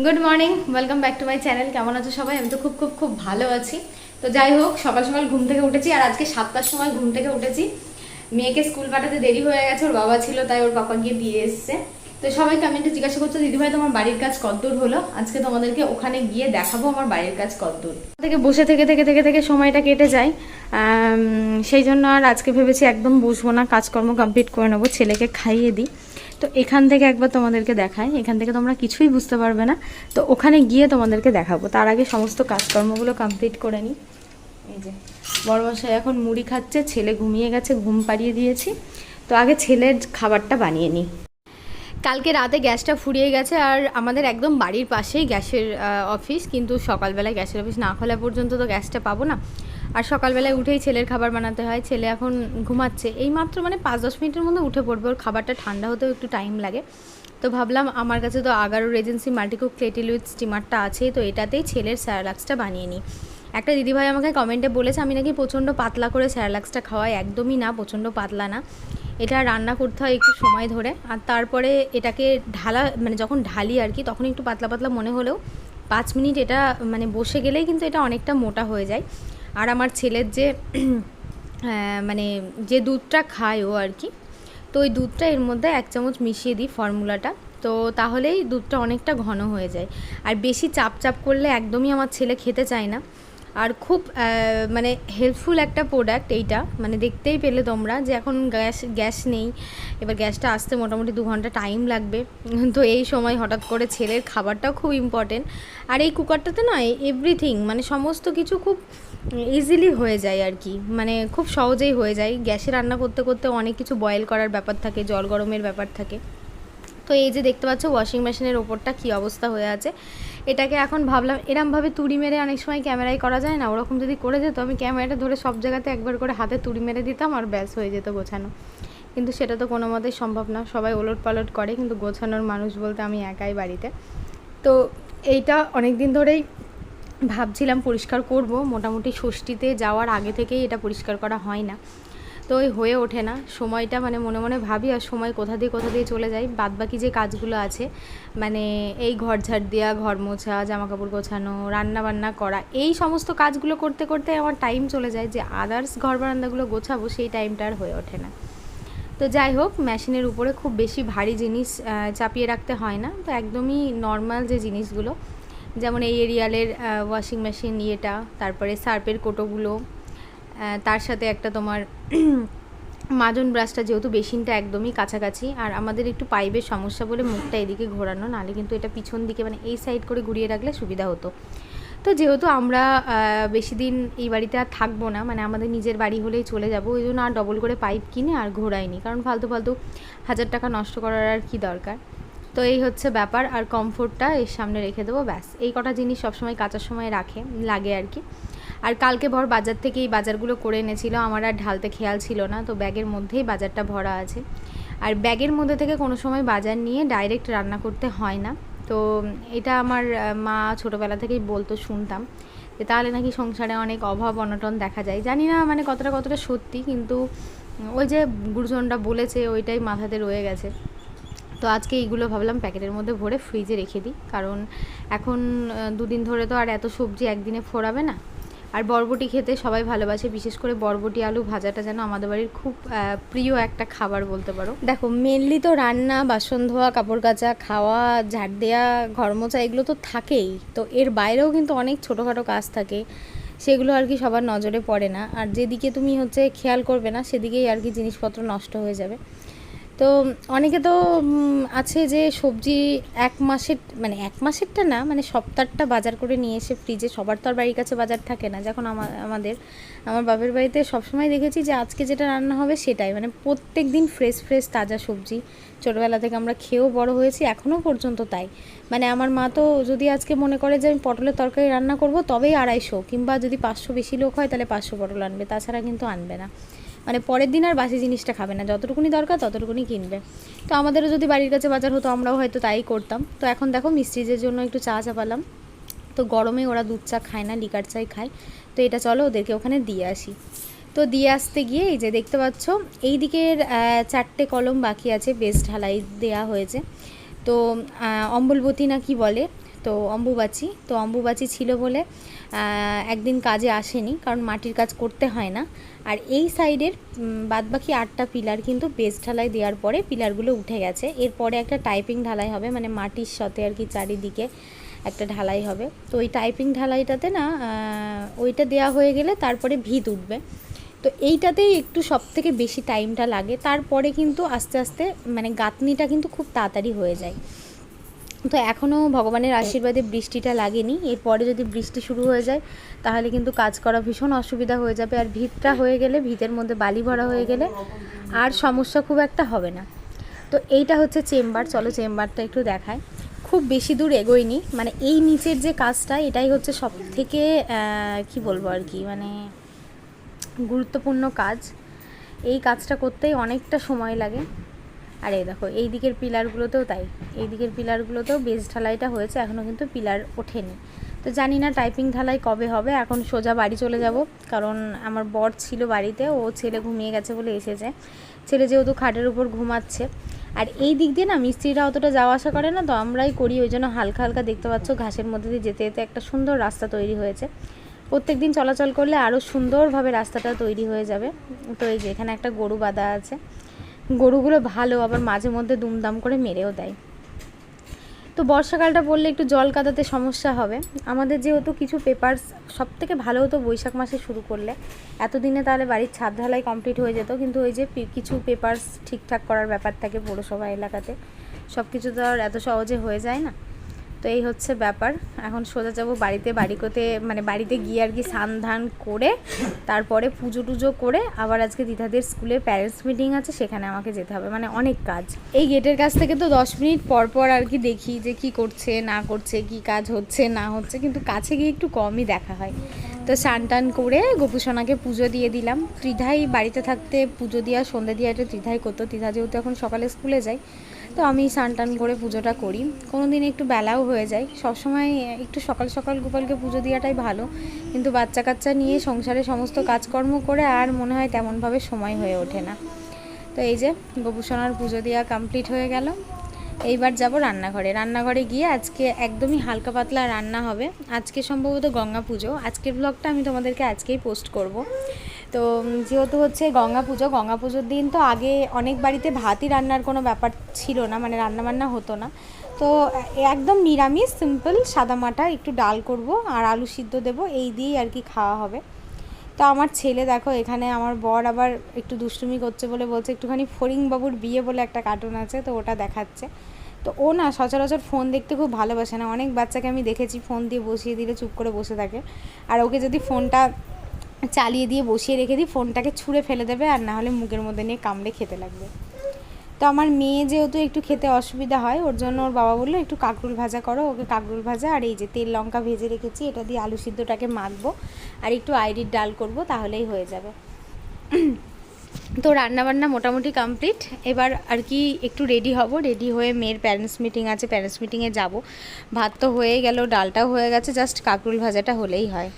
Good morning, welcome back to my channel. কেমন আছো সবাই? আমি তো খুব খুব খুব ভালো আছি। তো যাই হোক, সকাল সকাল ঘুম থেকে উঠেছি, আর আজকে 7টার সময় ঘুম থেকে উঠেছি। মেয়েকে স্কুল পাঠাতে দেরি হয়ে গেছে, ওর বাবা ছিল তাই ওর পাপা গিয়ে দিয়ে এসছে। তো সবাই কমেন্টে জিজ্ঞাসা করছো, দিদিভাই তোমার বাড়ির কাজ কতদূর হলো? আজকে তোমাদেরকে ওখানে গিয়ে দেখাবো আমার বাড়ির কাজ কতদূর। থেকে বসে থেকে থেকে থেকে থেকে সময়টা কেটে যায়। সেই জন্য আর আজকে ভেবেছি একদম বসবো না, কাজকর্ম কমপ্লিট করে নেবো, ছেলেকে খাইয়ে দিই। তো এখান থেকে একবার তোমাদেরকে দেখাই, এখান থেকে তোমরা কিছুই বুঝতে পারবে না। তো ওখানে গিয়ে তোমাদেরকে দেখাবো, তার আগে সমস্ত কাজকর্মগুলো কমপ্লিট করে নিই। এই যে বড়মশাই এখন মুড়ি খাচ্ছে, ছেলে ঘুমিয়ে গেছে, ঘুম পাড়িয়ে দিয়েছি। তো আগে ছেলের খাবারটা বানিয়ে নিই। কালকে রাতে গ্যাসটা ফুরিয়ে গেছে, আর আমাদের একদম বাড়ির পাশেই গ্যাসের অফিস, কিন্তু সকালবেলায় গ্যাসের অফিস না খোলা পর্যন্ত তো গ্যাসটা পাবো না। আর সকালবেলায় উঠেই ছেলের খাবার বানাতে হয়। ছেলে এখন ঘুমাচ্ছে, এই মাত্র মানে 5-10 মিনিটের মধ্যে উঠে পড়বে, ওর খাবারটা ঠান্ডা হতেও একটু টাইম লাগে। তো ভাবলাম আমার কাছে তো আগারো রেজেন্সি মাল্টিকুক কেটেল উইথ স্টিমারটা আছে, তো এটাতেই ছেলের স্যারেলাক্সটা বানিয়ে নিই। একটা দিদিভাই আমাকে কমেন্টে বলেছে আমি নাকি প্রচণ্ড পাতলা করে স্যারেলাক্সটা খাওয়াই। একদমই না, প্রচণ্ড পাতলা না, এটা রান্না করতে হয় একটু সময় ধরে, আর তারপরে এটাকে ঢালা মানে যখন ঢালি আর কি, তখন একটু পাতলা পাতলা মনে হলেও 5 মিনিট এটা মানে বসে গেলেই কিন্তু এটা অনেকটা মোটা হয়ে যায়। আর আমার ছেলের যে মানে যে দুধটা খায় ও আর কি, তো ওই দুধটা এর মধ্যে 1 চামচ মিশিয়ে দিই ফর্মুলাটা, তো তাহলেই দুধটা অনেকটা ঘন হয়ে যায়। আর বেশি চাপ চাপ করলে একদমই আমার ছেলে খেতে চায় না। আর খুব মানে হেল্পফুল একটা প্রোডাক্ট এইটা, মানে দেখতেই পেলে তোমরা যে এখন গ্যাস নেই, এবার গ্যাসটা আসতে মোটামুটি 2 ঘন্টা টাইম লাগবে। তো এই সময় হঠাৎ করে ছেলের খাবারটাও খুব ইম্পর্টেন্ট। আর এই কুকারটাতে না এভরিথিং মানে সমস্ত কিছু খুব ইজিলি হয়ে যায় আর কি, মানে খুব সহজেই হয়ে যায়। গ্যাসে রান্না করতে করতে অনেক কিছু বয়েল করার ব্যাপার থাকে, জল গরমের ব্যাপার থাকে। তো এই যে দেখতে পাচ্ছ ওয়াশিং মেশিনের ওপরটা কী অবস্থা হয়ে আছে, এটাকে এখন ভাবলাম এরমভাবে তুড়ি মেরে অনেক সময় ক্যামেরায় করা যায় না, ওরকম যদি করে যেত আমি ক্যামেরাটা ধরে সব জায়গাতে একবার করে হাতে তুড়ি মেরে দিতাম আর ব্যাস হয়ে যেত গোছানো। কিন্তু সেটা তো কোনো মতেই সম্ভব না, সবাই ওলট পালট করে, কিন্তু গোছানোর মানুষ বলতে আমি একাই বাড়িতে। তো এইটা অনেক দিন ধরেই ভাবছিলাম পরিষ্কার করব, মোটামুটি ষষ্ঠীতে যাওয়ার আগে থেকেই এটা পরিষ্কার করা হয় না। তো ওই হয়ে ওঠে না সময়টা, মানে মনে মনে ভাবি আর সময় কোথা দিয়ে চলে যায়। বাদবাকি যে কাজগুলো আছে, মানে এই ঘর ঝাড় দেওয়া, ঘর মোছা, জামাকাপড় গোছানো, রান্না বান্না করা, এই সমস্ত কাজগুলো করতে করতে আমার টাইম চলে যায়, যে আদার্স ঘর বারান্দাগুলো গোছাবো সেই টাইমটা আর হয়ে ওঠে না। তো যাই হোক, মেশিনের উপরে খুব বেশি ভারী জিনিস চাপিয়ে রাখতে হয় না, তো একদমই নর্মাল যে জিনিসগুলো, যেমন এই এরিয়ালের ওয়াশিং মেশিন ইয়েটা, তারপরে সার্পের কোটোগুলো, তার সাথে একটা তোমার মাজন ব্রাশটা, যেহেতু বেসিনটা একদমই কাছাকাছি, আর আমাদের একটু পাইপের সমস্যা বলে মুখটা এদিকে ঘোরানো, নাহলে কিন্তু এটা পিছন দিকে মানে এই সাইড করে ঘুরিয়ে রাখলে সুবিধা হতো। তো যেহেতু আমরা বেশি দিন এই বাড়িতে আর থাকবো না, মানে আমাদের নিজের বাড়ি হলেই চলে যাব, ওই জন্য আর ডবল করে পাইপ কিনে আর ঘোরাইনি, কারণ ফালতু ফালতু 1000 টাকা নষ্ট করার আর কি দরকার। তো এই হচ্ছে ব্যাপার। আর কমফোর্টটা এর সামনে রেখে দেবো, ব্যাস। এই কটা জিনিস সবসময় কাচার সময় লাগে আর কি। আর কালকে ভর বাজার থেকে এই বাজারগুলো করে এনেছিল, আমার আর ঢালতে খেয়াল ছিল না, তো ব্যাগের মধ্যেই বাজারটা ভরা আছে। আর ব্যাগের মধ্যে থেকে কোনো সময় বাজার নিয়ে ডাইরেক্ট রান্না করতে হয় না। তো এটা আমার মা ছোটোবেলা থেকেই বলতো, শুনতাম যে তাহলে নাকি সংসারে অনেক অভাব অনটন দেখা যায়। জানি না মানে কতটা সত্যি, কিন্তু ওই যে গুরুজনরা বলেছে ওইটাই মাথাতে রয়ে গেছে। তো আজকে এইগুলো ভাবলাম প্যাকেটের মধ্যে ভরে ফ্রিজে রেখে দিই, কারণ এখন 2 দিন ধরে তো আর এত সবজি একদিনে ফোরাবে না। আর বরবটি খেতে সবাই ভালোবাসে, বিশেষ করে বরবটি আলু ভাজাটা যেন আমাদের বাড়ির খুব প্রিয় একটা খাবার বলতে পারো। দেখো মেনলি তো রান্না, বাসন ধোয়া, কাপড় কাচা, খাওয়া, ঝাড় দেওয়া, ঘর মোছা, এগুলো তো থাকেই। তো এর বাইরেও কিন্তু অনেক ছোটোখাটো কাজ থাকে, সেগুলো আর কি সবার নজরে পড়ে না, আর যেদিকে তুমি হচ্ছে খেয়াল করবে না সেদিকেই আর কি জিনিসপত্র নষ্ট হয়ে যাবে। তো অনেকে তো আছে যে সবজি 1 মাসের, মানে 1 মাসেরটা না, মানে সপ্তাহটা বাজার করে নিয়ে এসে ফ্রিজে, সবার তো আর বাড়ির কাছে বাজার থাকে না। যখন আমার বাপের বাড়িতে সবসময় দেখেছি যে আজকে যেটা রান্না হবে সেটাই, মানে প্রত্যেক দিন ফ্রেশ ফ্রেশ তাজা সবজি। ছোটোবেলা থেকে আমরা খেয়েও বড় হয়েছি, এখনও পর্যন্ত তাই। মানে আমার মা তো যদি আজকে মনে করে যে আমি পটলের তরকারি রান্না করব, তবেই 250, কিংবা যদি 500 বেশি লোক হয় তাহলে 500 পটল আনবে, তাছাড়া কিন্তু আনবে না। মানে পরের দিন আর বাসি জিনিসটা খাবে না, যতটুকুনি দরকার ততটুকুনি কিনবে। তো আমাদেরও যদি বাড়ির কাছে বাজার হতো আমরাও হয়তো তাই করতাম। তো এখন দেখো মিস্ত্রিদের জন্য একটু চা চাপালাম, তো গরমে ওরা দুধ চা খায় না, লিকার চাই খায়। তো এটা চলো ওদেরকে ওখানে দিয়ে আসি। তো দিয়ে আসতে গিয়ে এই যে দেখতে পাচ্ছ এই দিকের 4টে কলম বাকি আছে, বেস ঢালাই দেয়া হয়েছে। তো অম্বলবতী না কি বলে, তো অম্বুবাচী ছিল বলে একদিন কাজে আসেনি, কারণ মাটির কাজ করতে হয় না। আর এই সাইডের বাদবাকি 8টা পিলার কিন্তু বেস ঢালাই দেওয়ার পরে পিলারগুলো উঠে গেছে। এরপরে একটা টাইপিং ঢালাই হবে, মানে মাটির সাথে আর কি চারিদিকে একটা ঢালাই হবে। তো ওই টাইপিং ঢালাইটাতে না ওইটা দেওয়া হয়ে গেলে তারপরে ভিত উঠবে। তো এইটাতেই একটু সবথেকে বেশি টাইমটা লাগে, তারপরে কিন্তু আস্তে আস্তে মানে গাঁথনিটা কিন্তু খুব তাড়াতাড়ি হয়ে যায়। তো এখনও ভগবানের আশীর্বাদে বৃষ্টিটা লাগেনি, এরপরে যদি বৃষ্টি শুরু হয়ে যায় তাহলে কিন্তু কাজ করা ভীষণ অসুবিধা হয়ে যাবে। আর ভিতটা হয়ে গেলে, ভিতের মধ্যে বালি ভরা হয়ে গেলে আর সমস্যা খুব একটা হবে না। তো এইটা হচ্ছে চেম্বার, চলো চেম্বারটা একটু দেখায়। খুব বেশি দূর এগোয়নি, মানে এই নিচের যে কাজটা এটাই হচ্ছে সব থেকে কী বলবো আর কি, মানে গুরুত্বপূর্ণ কাজ। এই কাজটা করতেই অনেকটা সময় লাগে। আর এই দেখো এই দিকের পিলারগুলোতেও তাই, এই দিকের পিলারগুলোতেও বেস ঢালাইটা হয়েছে, এখনও কিন্তু পিলার ওঠেনি। তো জানি না টাইপিং ঢালাই কবে হবে। এখন সোজা বাড়ি চলে যাব, কারণ আমার বর ছিল বাড়িতে, ও ছেলে ঘুমিয়ে গেছে বলে এসেছে। ছেলে যেহেতু খাটের উপর ঘুমাচ্ছে। আর এই দিক দিয়ে না মিস্ত্রিরা অতটা যাওয়া আসা করে না, তো আমরাই করি, ওই জন্য হালকা হালকা দেখতে পাচ্ছ ঘাসের মধ্যে দিয়ে যেতে যেতে একটা সুন্দর রাস্তা তৈরি হয়েছে। প্রত্যেক দিন চলাচল করলে আরও সুন্দরভাবে রাস্তাটা তৈরি হয়ে যাবে। তো এই যে এখানে একটা গরু বাঁধা আছে, গরুগুলো ভালো, আবার মাঝে মধ্যে দুমদাম করে মেরেও দেয়। তো বর্ষাকালটা পড়লে একটু জল কাদাতে সমস্যা হবে আমাদের, যেহেতু কিছু পেপারস, সব থেকে ভালো হতো বৈশাখ মাসে শুরু করলে, এতদিনে তাহলে বাড়ির ছাদ ঢালাই কমপ্লিট হয়ে যেত। কিন্তু ওই যে কিছু পেপারস ঠিকঠাক করার ব্যাপার থাকে পৌরসভা এলাকাতে, সব কিছু তো আর এত সহজে হয়ে যায় না। তো এই হচ্ছে ব্যাপার। এখন সোজা যাবো বাড়িতে, মানে বাড়িতে গিয়ে আর কি স্নান ধান করে তারপরে পুজো টুজো করে আবার আজকে দিদাদের স্কুলে প্যারেন্টস মিটিং আছে, সেখানে আমাকে যেতে হবে, মানে অনেক কাজ। এই গেটের কাছ থেকে তো 10 মিনিট পর পর আর কি দেখি যে কি করছে না করছে, কি কাজ হচ্ছে না হচ্ছে, কিন্তু কাছে গিয়ে একটু কমই দেখা হয়। তো স্নান টান করে গোপুসোনাকে পুজো দিয়ে দিলাম। ত্রিধাই বাড়িতে থাকতে পুজো দেওয়া সন্ধ্যে দেওয়া এটা ত্রিধাই করতো, ত্রিধা যেহেতু এখন সকালে স্কুলে যায়, তো আমি স্নান টান করে পুজোটা করি। কোনো দিন একটু বেলাও হয়ে যায়, সবসময় একটু সকাল সকাল গোপালকে পুজো দেওয়াটাই ভালো, কিন্তু বাচ্চা কাচ্চা নিয়ে সংসারে সমস্ত কাজকর্ম করে আর মনে হয় তেমনভাবে সময় হয়ে ওঠে না। তো এই যে গোপুসোনার পুজো দেওয়া কমপ্লিট হয়ে গেল। এইবার যাব রান্নাঘরে গিয়ে আজকে একদমই হালকা পাতলা রান্না হবে। আজকে সম্ভবত গঙ্গা পুজো, আজকের ব্লগটা আমি তোমাদেরকে আজকেই পোস্ট করব। তো যেহেতু হচ্ছে গঙ্গা পুজোর দিন তো আগে অনেক বাড়িতে ভাতই রান্নার কোনো ব্যাপার ছিল না, মানে রান্নাবান্না হতো না। তো একদম নিরামিষ সিম্পল সাদামাটা একটু ডাল করব আর আলু সিদ্ধ দেবো, এই দিয়েই আর কি খাওয়া হবে। তো আমার ছেলে দেখো এখানে, আমার বর আবার একটু দুষ্টুমি করছে বলে বলছে একটুখানি ফড়িংবাবুর বিয়ে বলে একটা কার্টুন আছে, তো ওটা দেখাচ্ছে। তো ও না সচরাচর ফোন দেখতে খুব ভালোবাসে না, অনেক বাচ্চাকে আমি দেখেছি ফোন দিয়ে বসিয়ে দিলে চুপ করে বসে থাকে, আর ওকে যদি ফোনটা চালিয়ে দিয়ে বসিয়ে রেখে দিই ফোনটাকে ছুঁড়ে ফেলে দেবে, আর না হলে মুখের মধ্যে নিয়ে কামড়ে খেতে লাগবে। তো আমার মেয়ে যেহেতু একটু খেতে অসুবিধা হয়, ওর জন্য ওর বাবা বললো একটু কাঁকরোল ভাজা করো, ওকে কাঁকরোল ভাজা আর এই যে তেল লঙ্কা ভেজে রেখেছি এটা দিয়ে আলু সিদ্ধটাকে মাখবো আর একটু আইডির ডাল করব, তাহলেই হয়ে যাবে। তো রান্নাবান্না মোটামুটি কমপ্লিট। এবার আর কি একটু রেডি হব, রেডি হয়ে মেয়ের প্যারেন্টস মিটিং আছে, প্যারেন্টস মিটিংয়ে যাব। ভাত তো হয়ে গেল, ডালটাও হয়ে গেছে, জাস্ট কাঁকরোল ভাজাটা হলেই হয়।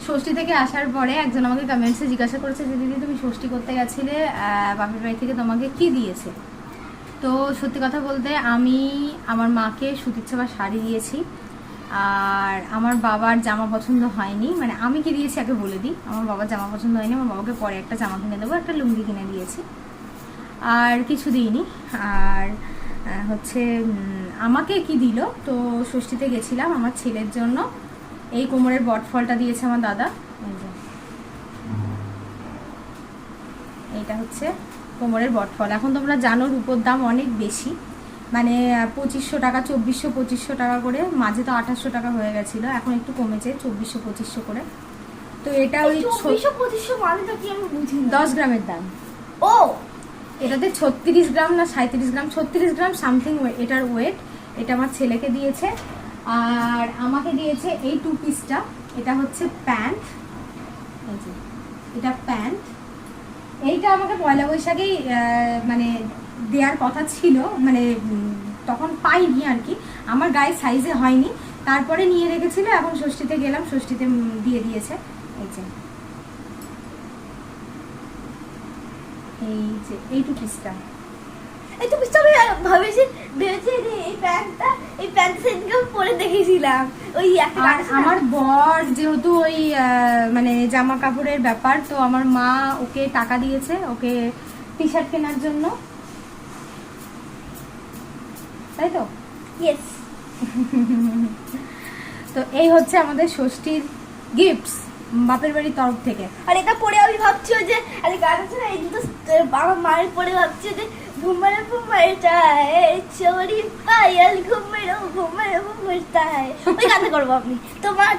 ষষ্ঠী থেকে আসার পরে একজন আমাকে কমেন্টসে জিজ্ঞাসা করেছে যে দিদি তুমি ষষ্ঠী করতে গেছিলে, বাপের বাড়ি থেকে তোমাকে কি দিয়েছে? তো সত্যি কথা বলতে আমি আমার মাকে সুতির ছাপা শাড়ি দিয়েছি, আর আমার বাবার জামা পছন্দ হয়নি, মানে আমি কি দিয়েছি আগে বলে দিই, আমার বাবার জামা পছন্দ হয়নি, আমার বাবাকে পরে একটা জামা কিনে দেবো, একটা লুঙ্গি কিনে দিয়েছি, আর কিছু দিইনি। আর হচ্ছে আমাকে কি দিল, তো ষষ্ঠীতে গেছিলাম আমার ছেলের জন্য এই কোমরের বটফলটা দিয়েছে আমার দাদা, এইটা হচ্ছে কোমরের বটফল। এখন তোমরা জানো রূপোর দাম অনেক বেশি, মানে 2500 টাকা, 2400-2500 টাকা করে, মাঝে তো 2800 টাকা হয়ে গেছিলো, এখন একটু কমেছে 2400-2500 করে। তো এটা ওই 2400-2500 মানেটা কি আমি বুঝি না। 10 গ্রামের দাম। ও এটাতে 36 গ্রাম না 37 গ্রাম, 36 গ্রাম সামথিং এটার ওয়েট। এটা আমার ছেলেকে দিয়েছে, আর আমাকে দিয়েছে এই 2 পিসটা, এটা হচ্ছে প্যান্ট, এই যে এটা প্যান্ট। এইটা আমাকে পয়লা বৈশাখেই মানে দেওয়ার কথা ছিল, মানে তখন পাইনি আর কি, আমার গায়ে সাইজে হয়নি, তারপরে নিয়ে রেখেছিল, এখন ষষ্ঠীতে গেলাম, ষষ্ঠীতে দিয়ে দিয়েছে। এই যে এই 2 পিসটা, এই তো বুঝতে ভেবেছি যে এই প্যান্ট সেদিনকে পরে দেখেছিলাম ওই একটা আর আমার বর যেহেতু ওই মানে জামা কাপড়ের ব্যাপার, তো আমার মা ওকে টাকা দিয়েছে ওকে টি শার্ট কেনার জন্য, তাই তো? ইয়েস। তো এই হচ্ছে আমাদের ষষ্ঠীর গিফটস বাপের বাড়ির তরফ থেকে। আর এটা পরে আমি ভাবছি যে আরে গান আছে না, এই দুটো আমার মায়ের পরে ভাবছি যে ঘুমারে ঘুমারটায় চোরি পায়াল ঘুমেরো ঘুমারটায়, ওই গানটা করবো আমি।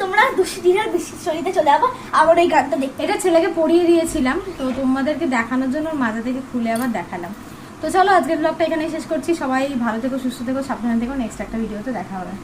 তোমরা দিনের শরীরে চলে যাবো আবার ওই গানটা দেখতে। এটা ছেলেকে পরিয়ে দিয়েছিলাম, তো তোমাদেরকে দেখানোর জন্য ওর মাথা থেকে খুলে আবার দেখালাম। তো চলো আজকের ব্লগটা এখানেই শেষ করছি। সবাই ভালো থেকো, সুস্থ থেকো, সাবধানে থেকো। নেক্সট একটা ভিডিওতে দেখা হবে।